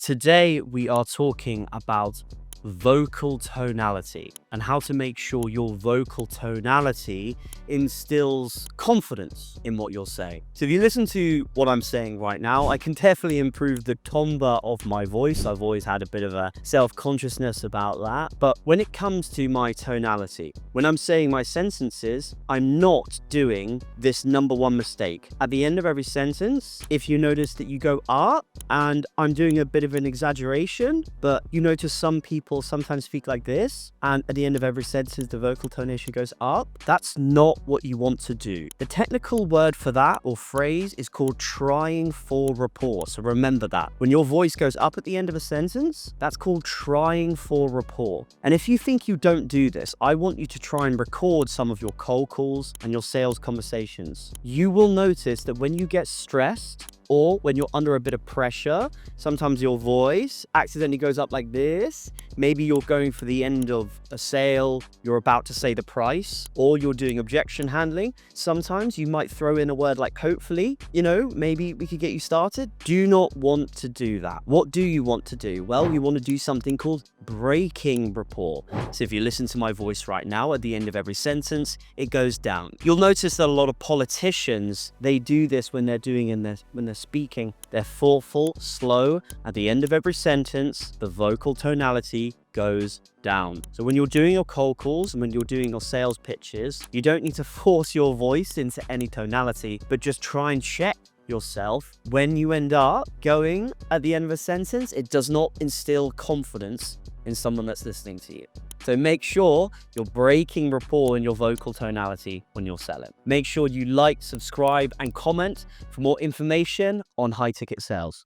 Today, we are talking about vocal tonality and how to make sure your vocal tonality instills confidence in what you're saying. So if you listen to what I'm saying right now, I can definitely improve the timbre of my voice. I've always had a bit of a self-consciousness about that. But when it comes to my tonality, when I'm saying my sentences, I'm not doing this number one mistake. At the end of every sentence, if you notice that you go up, and I'm doing a bit of an exaggeration, but you notice some people sometimes speak like this, and at the end of every sentence, the vocal tonation goes up. That's not what you want to do. The technical word for that or phrase is called trying for rapport. So remember that. When your voice goes up at the end of a sentence, that's called trying for rapport. And if you think you don't do this, I want you to try and record some of your cold calls and your sales conversations. You will notice that when you get stressed, or when you're under a bit of pressure, sometimes your voice accidentally goes up like this. Maybe you're going for the end of a sale, you're about to say the price, or you're doing objection handling. Sometimes you might throw in a word like hopefully, maybe we could get you started. Do not want to do that. What do you want to do? Well, you want to do something called breaking rapport. So if you listen to my voice right now, at the end of every sentence, it goes down. You'll notice that a lot of politicians, they do this when they're speaking. They're thoughtful, slow. At the end of every sentence, the vocal tonality goes down. So when you're doing your cold calls and when you're doing your sales pitches, you don't need to force your voice into any tonality, but just try and check yourself. When you end up going at the end of a sentence, it does not instill confidence in someone that's listening to you. So make sure you're breaking rapport in your vocal tonality when you're selling. Make sure you like, subscribe, and comment for more information on high ticket sales.